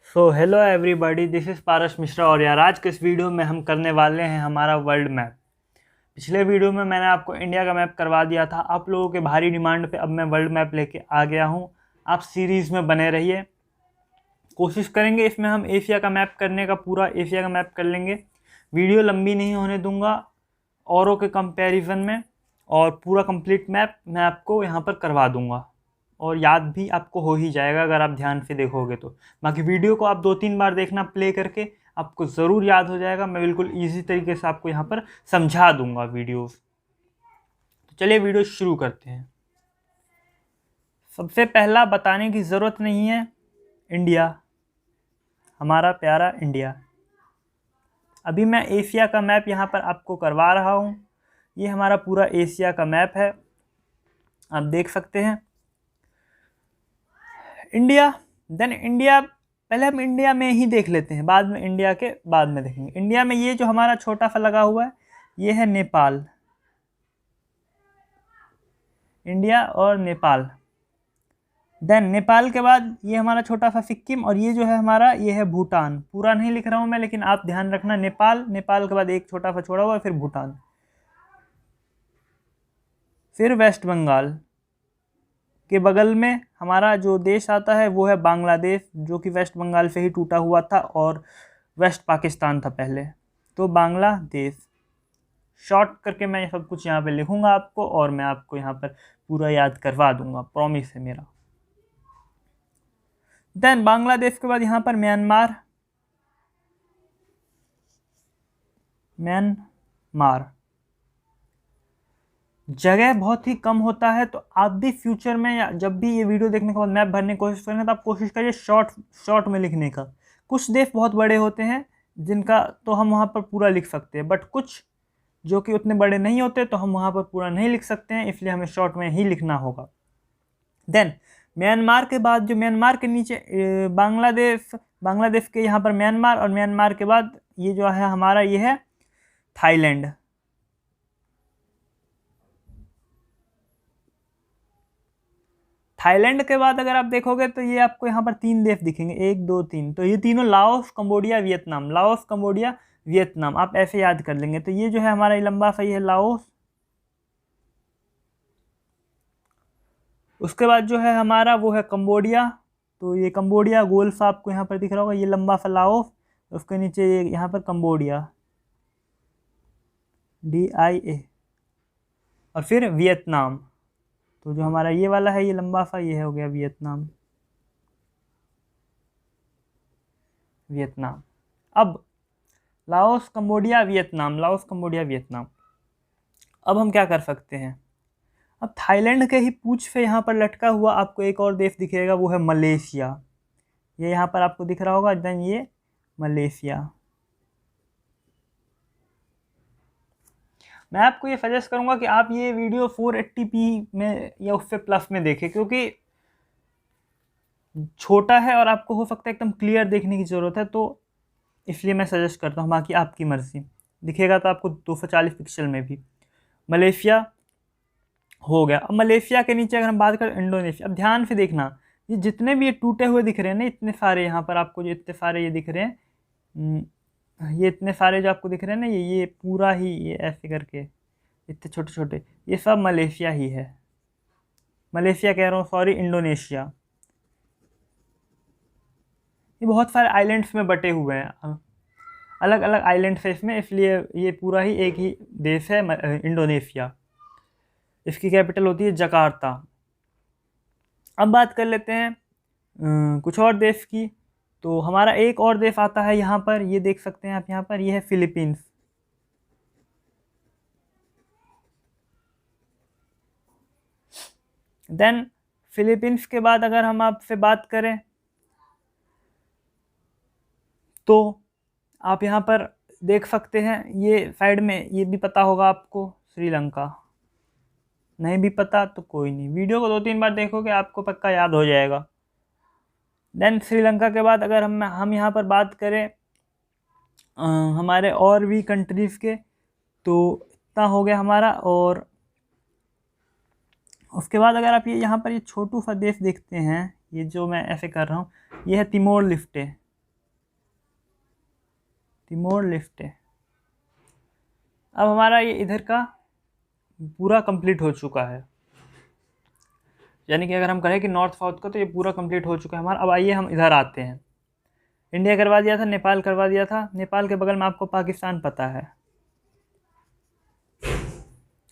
So hello everybody, this is Paras Mishra. और यार आज के इस वीडियो में हम करने वाले हैं हमारा वर्ल्ड मैप। पिछले वीडियो में मैंने आपको इंडिया का मैप करवा दिया था। आप लोगों के भारी डिमांड पे अब मैं वर्ल्ड मैप लेके आ गया हूँ। आप सीरीज़ में बने रहिए। कोशिश करेंगे इसमें हम एशिया का मैप करने का, पूरा एशिया का मैप कर लेंगे। वीडियो लंबी नहीं होने दूंगा औरों के कंपैरिजन में, और पूरा कंप्लीट मैप मैं आपको यहाँ पर करवा दूंगा और याद भी आपको हो ही जाएगा अगर आप ध्यान से देखोगे तो। बाकी वीडियो को आप 2-3 बार देखना प्ले करके, आपको ज़रूर याद हो जाएगा। मैं बिल्कुल ईजी तरीके से आपको यहाँ पर समझा दूंगा वीडियोस। तो चलिए वीडियो शुरू करते हैं। सबसे पहला बताने की ज़रूरत नहीं है, इंडिया, हमारा प्यारा इंडिया। अभी मैं एशिया का मैप यहाँ पर आपको करवा रहा हूँ। ये हमारा पूरा एशिया का मैप है, आप देख सकते हैं। इंडिया, देन इंडिया, पहले हम इंडिया में ही देख लेते हैं, बाद में इंडिया के बाद में देखेंगे। इंडिया में ये जो हमारा छोटा सा लगा हुआ है, ये है नेपाल। इंडिया और नेपाल। देन नेपाल के बाद ये हमारा छोटा सा सिक्किम, और ये जो है हमारा, ये है भूटान। पूरा नहीं लिख रहा हूँ मैं, लेकिन आप ध्यान रखना, नेपाल, नेपाल के बाद एक छोटा सा छोड़ा हुआ है, फिर भूटान, फिर वेस्ट बंगाल के बगल में हमारा जो देश आता है वो है बांग्लादेश, जो कि वेस्ट बंगाल से ही टूटा हुआ था और वेस्ट पाकिस्तान था पहले। तो बांग्लादेश शॉर्ट करके मैं ये सब कुछ यहाँ पे लिखूंगा आपको, और मैं आपको यहाँ पर पूरा याद करवा दूंगा, प्रॉमिस है मेरा। देन बांग्लादेश के बाद यहाँ पर म्यांमार, म्यांमार। जगह बहुत ही कम होता है, तो आप भी फ्यूचर में या जब भी ये वीडियो देखने के बाद मैप भरने की कोशिश करेंगे तो आप कोशिश करिए शॉर्ट में लिखने का। कुछ देश बहुत बड़े होते हैं जिनका तो हम वहाँ पर पूरा लिख सकते हैं, बट कुछ जो कि उतने बड़े नहीं होते तो हम वहाँ पर पूरा नहीं लिख सकते हैं, इसलिए हमें शॉर्ट में ही लिखना होगा। देन म्यांमार के बाद जो म्यांमार के नीचे बांग्लादेश, बांग्लादेश के यहाँ पर म्यांमार, और म्यांमार के बाद ये जो है हमारा, ये है थाईलैंड। थाईलैंड के बाद अगर आप देखोगे तो ये आपको यहाँ पर 3 देश दिखेंगे, 1 2 3। तो ये तीनों Laos, Cambodia, Vietnam. Laos, Cambodia, Vietnam, आप ऐसे याद कर लेंगे। तो ये जो है हमारा लंबा सा, ये है लाओस। उसके बाद जो है हमारा वो है कंबोडिया। तो ये कंबोडिया गोल सा आपको यहाँ पर दिख रहा होगा, ये लंबा सा लाओस। उसके नीचे ये यहाँ पर कंबोडिया, DIA। और फिर वियतनाम। तो जो हमारा ये वाला है, ये लंबा सा, ये हो गया वियतनाम, वियतनाम। अब Laos, Cambodia, Vietnam, Laos, Cambodia, Vietnam. अब हम क्या कर सकते हैं, अब थाईलैंड के ही पूंछ से यहाँ पर लटका हुआ आपको एक और देश दिखेगा, वो है मलेशिया। ये यहाँ पर आपको दिख रहा होगा, देन ये मलेशिया। मैं आपको ये सजेस्ट करूँगा कि आप ये वीडियो 480p में या उससे प्लस में देखें, क्योंकि छोटा है और आपको हो सकता है एकदम क्लियर देखने की ज़रूरत है, तो इसलिए मैं सजेस्ट करता हूँ। बाकी आपकी मर्ज़ी, दिखेगा तो आपको 240 पिक्सल में भी। मलेशिया हो गया। अब मलेशिया के नीचे अगर हम बात करें, इंडोनेशिया। अब ध्यान से देखना, ये जितने भी ये टूटे हुए दिख रहे हैं ना, इतने सारे यहाँ पर आपको जो इतने सारे ये दिख रहे हैं, ये इतने सारे जो आपको दिख रहे हैं ना, ये पूरा ही, ये ऐसे करके इतने छोटे छोटे, ये सब मलेशिया ही है। मलेशिया कह रहा हूँ, सॉरी, इंडोनेशिया। ये बहुत सारे आइलैंड्स में बटे हुए हैं, अलग अलग आइलैंड्स है इसमें, इसलिए ये पूरा ही एक ही देश है, इंडोनेशिया। इसकी कैपिटल होती है जकार्ता। अब बात कर लेते हैं कुछ और देश की। तो हमारा एक और देश आता है यहाँ पर, ये देख सकते हैं आप यहाँ पर, ये है फिलीपींस। देन फिलीपींस के बाद अगर हम आपसे बात करें तो आप यहाँ पर देख सकते हैं, ये साइड में, ये भी पता होगा आपको, श्रीलंका। नहीं भी पता तो कोई नहीं, वीडियो को 2-3 बार देखोगे आपको पक्का याद हो जाएगा। देन श्रीलंका के बाद अगर हम यहाँ पर बात करें हमारे और भी कंट्रीज़ के, तो इतना हो गया हमारा। और उसके बाद अगर आप ये यहाँ पर ये छोटू सा देश देखते हैं, ये जो मैं ऐसे कर रहा हूँ, ये है तिमोर लिस्टे। Timor Leste. अब हमारा ये इधर का पूरा कंप्लीट हो चुका है, यानी कि अगर हम कहें कि नॉर्थ साउथ का तो ये पूरा कंप्लीट हो चुका है हमारा। अब आइए हम इधर आते हैं। इंडिया करवा दिया था, नेपाल करवा दिया था। नेपाल के बगल में आपको पाकिस्तान पता है,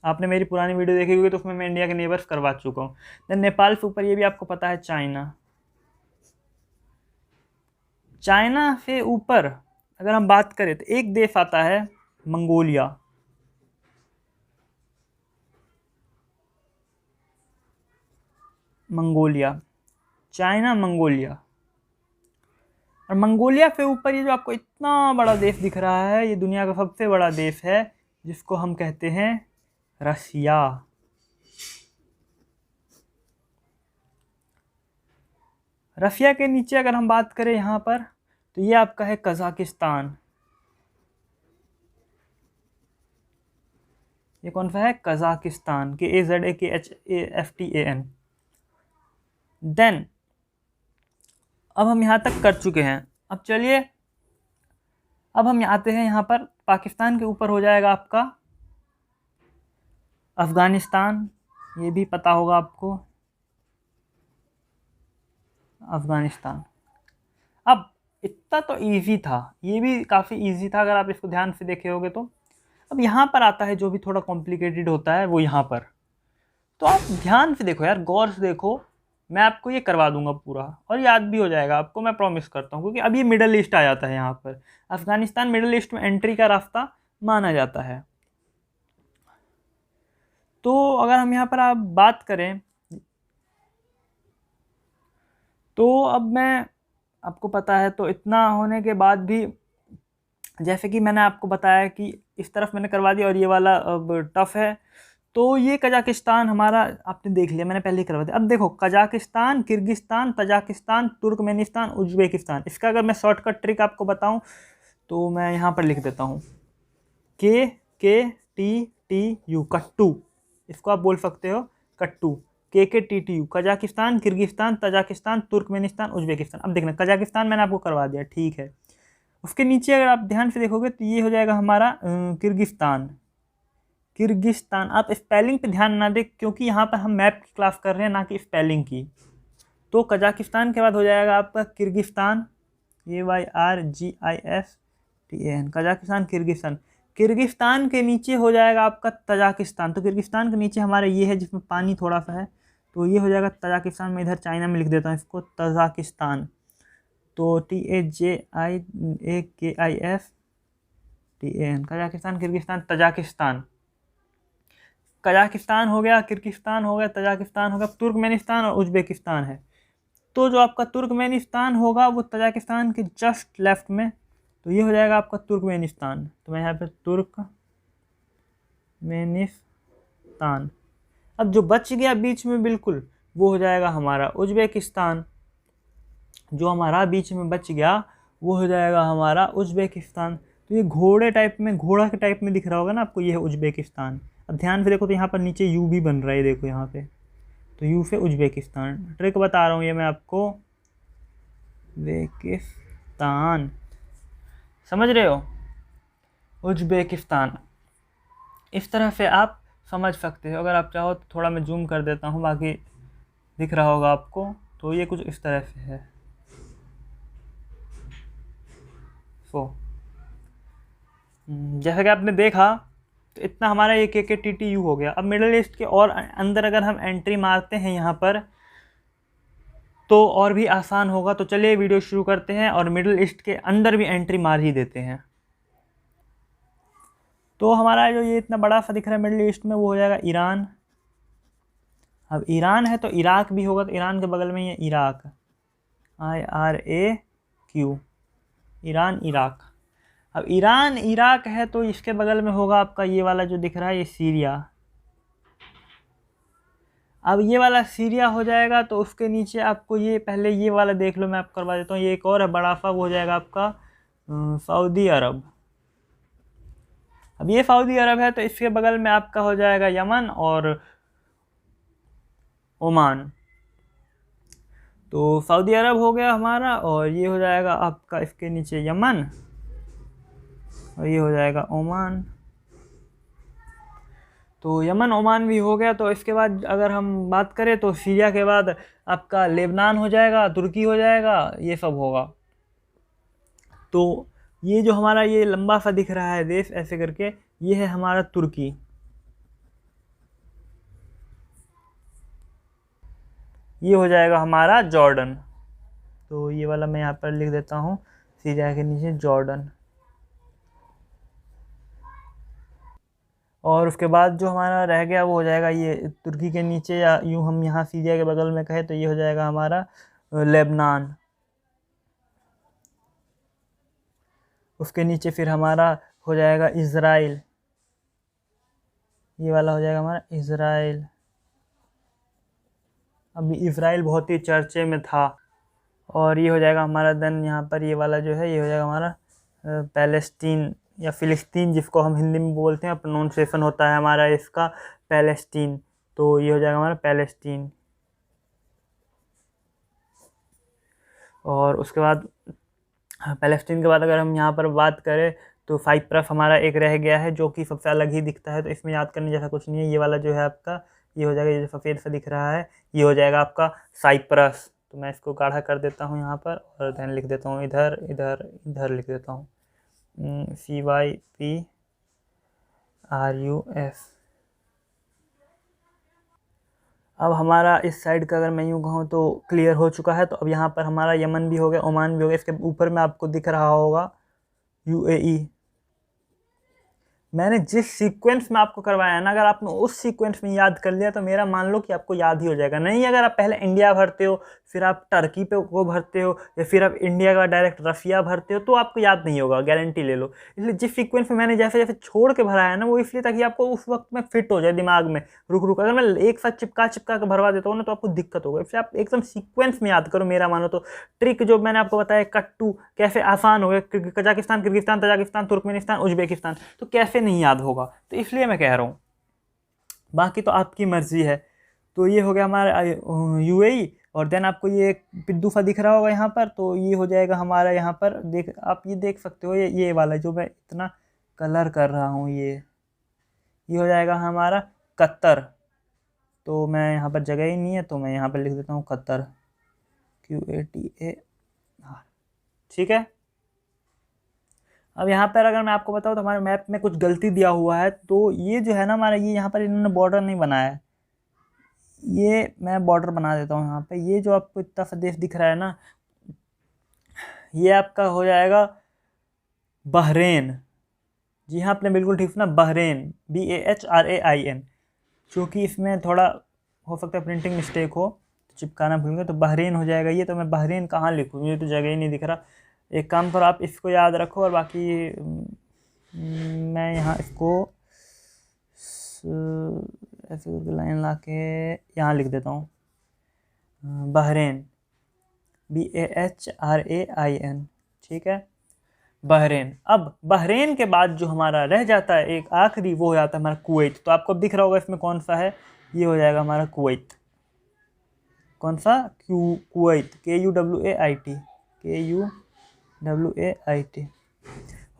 आपने मेरी पुरानी वीडियो देखी होगी तो उसमें मैं इंडिया के नेबर्स करवा चुका हूँ। देन नेपाल से ऊपर ये भी आपको पता है चाइना। चाइना से ऊपर अगर हम बात करें तो एक देश आता है मंगोलिया। Mongolia, China, Mongolia. और मंगोलिया से ऊपर ये जो आपको इतना बड़ा देश दिख रहा है, ये दुनिया का सबसे बड़ा देश है जिसको हम कहते हैं रसिया। रसिया के नीचे अगर हम बात करें यहाँ पर तो ये आपका है कजाकिस्तान। ये कौन सा है? Kazakhstan, KAZAKHAFTAN। देन अब हम यहाँ तक कर चुके हैं। अब चलिए अब हम आते हैं यहाँ पर, पाकिस्तान के ऊपर हो जाएगा आपका अफ़गानिस्तान, ये भी पता होगा आपको, अफ़गानिस्तान। अब इतना तो इजी था, ये भी काफ़ी इजी था अगर आप इसको ध्यान से देखे होगे तो। अब यहाँ पर आता है जो भी थोड़ा कॉम्प्लिकेटेड होता है, वो यहाँ पर। तो आप ध्यान से देखो यार, गौर से देखो, मैं आपको ये करवा दूंगा पूरा और याद भी हो जाएगा आपको, मैं प्रॉमिस करता हूँ। क्योंकि अब ये मिडल ईस्ट आ जाता है यहाँ पर, अफ़गानिस्तान मिडल ईस्ट में एंट्री का रास्ता माना जाता है। तो अगर हम यहाँ पर आप बात करें तो अब मैं आपको पता है, तो इतना होने के बाद भी जैसे कि मैंने आपको बताया कि इस तरफ मैंने करवा दिया और ये वाला अब टफ है। तो ये कजाकिस्तान हमारा आपने देख लिया, मैंने पहले ही करवा दिया। अब देखो, Kazakhstan, Kyrgyzstan, Tajikistan, Turkmenistan, Uzbekistan. इसका अगर मैं शॉर्टकट ट्रिक आपको बताऊं तो मैं यहाँ पर लिख देता हूँ KKTTU, कट्टू। इसको आप बोल सकते हो कट्टू, KKTTU, Kazakhstan, Kyrgyzstan, Tajikistan, Turkmenistan, Uzbekistan. अब देखना, कजाकिस्तान मैंने आपको करवा दिया, ठीक है। उसके नीचे अगर आप ध्यान से देखोगे तो ये हो जाएगा हमारा किर्गिस्तान। किर्गिस्तान, आप स्पेलिंग पे ध्यान ना दें क्योंकि यहाँ पर हम मैप की क्लास कर रहे हैं, ना कि स्पेलिंग की। तो कजाकिस्तान के बाद हो जाएगा आपका Kyrgyzstan, KYRGISTAN, Kazakhstan, Kyrgyzstan. Kyrgyzstan के नीचे हो जाएगा आपका तजाकिस्तान। तो किर्गिस्तान के नीचे हमारा ये है जिसमें पानी थोड़ा सा है, तो ये हो जाएगा तजाकिस्तान। में इधर चाइना में लिख देता हूँ इसको, तजाकिस्तान। तो TAJIKISTAN, Kazakhstan, Kyrgyzstan, Tajikistan. Kazakhstan हो गया, किर्गिस्तान हो गया, तजाकिस्तान हो गया, तुर्कमेनिस्तान और उज्बेकिस्तान है। तो जो आपका तुर्कमेनिस्तान होगा वो तजाकिस्तान के जस्ट लेफ्ट में, तो ये हो जाएगा आपका तुर्कमेनिस्तान। तो मैं यहाँ पे तुर्कमेनिस्तान। अब जो बच गया बीच में बिल्कुल, वो हो जाएगा हमारा उज्बेकिस्तान। जो हमारा बीच में बच गया वो हो जाएगा हमारा उज्बेकिस्तान। तो ये घोड़े टाइप में, घोड़ा के टाइप में दिख रहा होगा ना आपको, ये है उज्बेकिस्तान। अब ध्यान से देखो तो यहाँ पर नीचे यू भी बन रहा है, देखो यहाँ पे, तो यू से उज्बेकिस्तान। ट्रिक बता रहा हूँ ये मैं आपको, उज्बेकिस्तान, समझ रहे हो, उज्बेकिस्तान। इस तरह से आप समझ सकते हो। अगर आप चाहो तो थोड़ा मैं जूम कर देता हूँ, बाकी दिख रहा होगा आपको। तो ये कुछ इस तरह से है। जैसा कि आपने देखा, तो इतना हमारा ये KKTTU हो गया। अब मिडिल ईस्ट के और अंदर अगर हम एंट्री मारते हैं यहाँ पर तो और भी आसान होगा। तो चलिए वीडियो शुरू करते हैं और मिडिल ईस्ट के अंदर भी एंट्री मार ही देते हैं। तो हमारा जो ये इतना बड़ा सा दिख रहा है मिडिल ईस्ट में, वो हो जाएगा ईरान। अब ईरान है तो इराक भी होगा, तो ईरान के बगल में ये इराक, IRAQ, ईरान, इराक। अब ईरान इराक है तो इसके बगल में होगा आपका ये वाला जो दिख रहा है, ये सीरिया। अब ये वाला सीरिया हो जाएगा, तो उसके नीचे आपको ये, पहले ये वाला देख लो, मैं आपको करवा देता हूँ। ये एक और है बड़ा सा, वो हो जाएगा आपका सऊदी अरब। अब ये सऊदी अरब है तो इसके बगल में आपका हो जाएगा यमन और ओमान। तो सऊदी अरब हो गया हमारा, और ये हो जाएगा आपका इसके नीचे यमन, और ये हो जाएगा ओमान। तो यमन ओमान भी हो गया। तो इसके बाद अगर हम बात करें तो सीरिया के बाद आपका लेबनान हो जाएगा, तुर्की हो जाएगा, ये सब होगा। तो ये जो हमारा ये लंबा सा दिख रहा है देश ऐसे करके, ये है हमारा तुर्की। ये हो जाएगा हमारा जॉर्डन। तो ये वाला मैं यहाँ पर लिख देता हूँ, सीरिया के नीचे जॉर्डन। और उसके बाद जो हमारा रह गया वो हो जाएगा ये तुर्की के नीचे, या यूँ हम यहाँ सीरिया के बगल में कहें तो ये हो जाएगा हमारा लेबनान। उसके नीचे फिर हमारा हो जाएगा इज़राइल। ये वाला हो जाएगा हमारा इज़राइल। अभी इज़राइल बहुत ही चर्चे में था। और ये हो जाएगा हमारा देन यहाँ पर ये वाला जो है ये हो जाएगा हमारा पैलेस्टीन या फ़िलिस्तीन, जिसको हम हिंदी में बोलते हैं। प्रोनाउंसिएशन होता है हमारा इसका पैलेस्टीन। तो ये हो जाएगा हमारा पैलेस्टीन। और उसके बाद पैलेस्टीन के बाद अगर हम यहाँ पर बात करें तो साइप्रस हमारा एक रह गया है, जो कि सबसे अलग ही दिखता है। तो इसमें याद करने जैसा कुछ नहीं है। ये वाला जो है आपका ये हो जाएगा, ये जो सफ़ेद सा दिख रहा है ये हो जाएगा आपका साइप्रस। तो मैं इसको गाढ़ा कर देता हूँ यहाँ पर, और देन लिख देता हूँ इधर इधर इधर लिख देता हूँ CYPRUS। अब हमारा इस साइड का अगर मैं यूँ कहूँ तो क्लियर हो चुका है। तो अब यहाँ पर हमारा यमन भी हो गया, ओमान भी हो गया। इसके ऊपर में आपको दिख रहा होगा UAE। मैंने जिस सीक्वेंस में आपको करवाया है ना, अगर आपने उस सीक्वेंस में याद कर लिया तो मेरा मान लो कि आपको याद ही हो जाएगा। नहीं, अगर आप पहले इंडिया भरते हो, फिर आप टर्की पे को भरते हो, या फिर आप इंडिया का डायरेक्ट रशिया भरते हो, तो आपको याद नहीं होगा, गारंटी ले लो। इसलिए जिस सीक्वेंस में मैंने जैसे जैसे छोड़ के भरा है ना, वो इसलिए ताकि आपको उस वक्त में फिट हो जाए दिमाग में। रुक अगर मैं एक साथ चिपका के भरवा देता हूँ ना, तो आपको दिक्कत होगा। इसलिए आप एकदम सीक्वेंस में याद करो, मेरा मानो तो। ट्रिक जो मैंने आपको बताया कट टू कैसे आसान हो गया, Kazakhstan, Kyrgyzstan, Tajikistan, Turkmenistan, Uzbekistan, तो कैसे नहीं याद होगा। तो इसलिए मैं कह रहा हूँ, बाकी तो आपकी मर्ज़ी है। तो ये हो गया हमारा UAE। और देन आपको ये पिद्दू सा दिख रहा होगा यहाँ पर, तो ये हो जाएगा हमारा यहाँ पर आप ये देख सकते हो, ये वाला जो मैं इतना कलर कर रहा हूँ, ये हो जाएगा हमारा कतर। तो मैं यहाँ पर जगह ही नहीं है, तो मैं यहाँ पर लिख देता हूँ कतर, QATA। ठीक है। अब यहाँ पर अगर मैं आपको बताऊँ तो हमारे मैप में कुछ गलती दिया हुआ है। तो ये जो है ना हमारा, ये यहाँ पर इन्होंने बॉर्डर नहीं बनाया है। ये मैं बॉर्डर बना देता हूँ यहाँ पे। ये जो आपको इतना सा देश दिख रहा है ना, ये आपका हो जाएगा बहरेन। जी हाँ, आपने बिल्कुल ठीक सुना, बहरेन, BAHRAIN। क्योंकि इसमें थोड़ा हो सकता है प्रिंटिंग मिस्टेक हो, तो चिपकाना भूल गए, तो बहरेन हो जाएगा ये। तो मैं बहरेन कहाँ लिखूँ, मुझे तो जगह ही नहीं दिख रहा। एक काम करो, आप इसको याद रखो, और बाकी मैं यहाँ इसको ऐसे करके लाइन ला के यहाँ लिख देता हूँ, बहरेन, BAHRAIN। ठीक है, बहरेन। अब बहरेन के बाद जो हमारा रह जाता है एक आखिरी, वो हो जाता है हमारा कुवैत। तो आपको अब दिख रहा होगा इसमें कौन सा है, ये हो जाएगा हमारा कुवैत। कौन सा, कुवैत, KUWAIT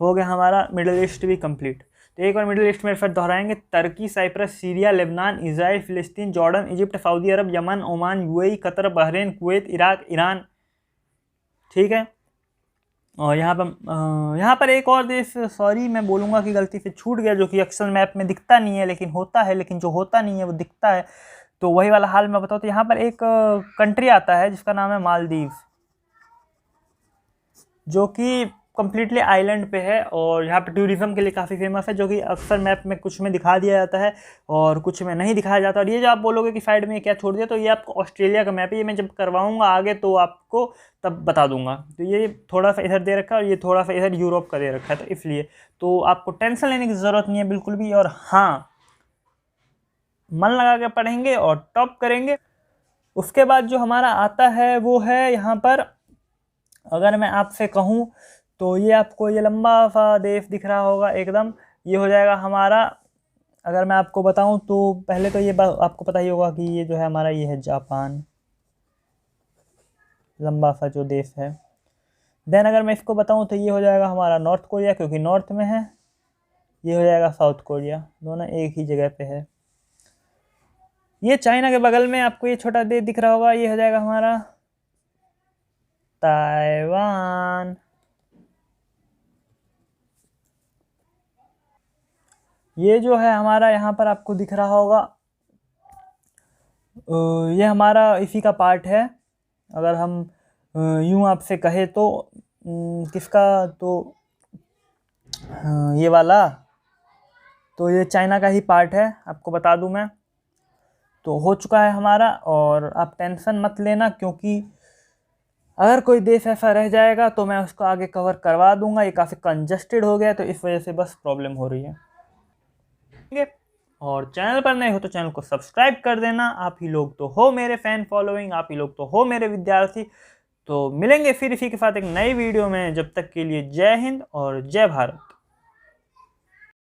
हो गया हमारा मिडिल ईस्ट भी कंप्लीट। तो एक बार मिडिल ईस्ट में फिर दोहराएंगे, Turkey, Cyprus, Syria, Lebanon, Israel, Palestine, Jordan, Egypt, Saudi Arabia, Yemen, Oman, UAE, Qatar, Bahrain, Kuwait, Iraq, Iran. ठीक है। और यहाँ पर एक और देश, सॉरी मैं बोलूँगा कि गलती से छूट गया, जो कि अक्सर मैप में दिखता नहीं है लेकिन होता है, लेकिन जो होता नहीं है वो दिखता है। तो वही वाला हाल मैं बताऊँ तो यहाँ पर एक कंट्री आता है जिसका नाम है मालदीव, जो कि कम्प्लीटली आइलैंड पे है। और यहाँ पे टूरिज़्म के लिए काफ़ी फेमस है, जो कि अक्सर मैप में कुछ में दिखा दिया जाता है और कुछ में नहीं दिखाया जाता। और ये जो आप बोलोगे कि साइड में क्या छोड़ दिया, तो ये आपको ऑस्ट्रेलिया का मैप है। ये मैं जब करवाऊँगा आगे तो आपको तब बता दूंगा। तो ये थोड़ा सा इधर दे रखा है और ये थोड़ा सा इधर यूरोप का दे रखा है, तो इसलिए तो आपको टेंशन लेने की ज़रूरत नहीं है बिल्कुल भी। और हाँ, मन लगा के पढ़ेंगे और टॉप करेंगे। उसके बाद जो हमारा आता है वो है यहाँ पर, अगर मैं आपसे कहूँ तो ये आपको ये लंबा सा देश दिख रहा होगा एकदम, ये हो जाएगा हमारा। अगर मैं आपको बताऊं तो पहले तो ये आपको पता ही होगा कि ये जो है हमारा, ये है जापान, लंबा सा जो देश है। देन अगर मैं इसको बताऊं तो ये हो जाएगा हमारा नॉर्थ कोरिया, क्योंकि नॉर्थ में है। ये हो जाएगा साउथ कोरिया, दोनों एक ही जगह पे है। ये चाइना के बगल में आपको ये छोटा देश दिख रहा होगा, ये हो जाएगा हमारा ताइवान। ये जो है हमारा यहाँ पर आपको दिख रहा होगा, ये हमारा इसी का पार्ट है। अगर हम यूँ आपसे कहे तो किसका, तो ये वाला, तो ये चाइना का ही पार्ट है, आपको बता दूं मैं। तो हो चुका है हमारा, और आप टेंशन मत लेना, क्योंकि अगर कोई देश ऐसा रह जाएगा तो मैं उसको आगे कवर करवा दूंगा। ये काफ़ी कंजस्टेड हो गया तो इस वजह से बस प्रॉब्लम हो रही है, ठीक है। और चैनल पर नए हो तो चैनल को सब्सक्राइब कर देना। आप ही लोग तो हो मेरे फैन फॉलोइंग, आप ही लोग तो हो मेरे विद्यार्थी। तो मिलेंगे फिर इसी के साथ एक नई वीडियो में, जब तक के लिए जय हिंद और जय भारत।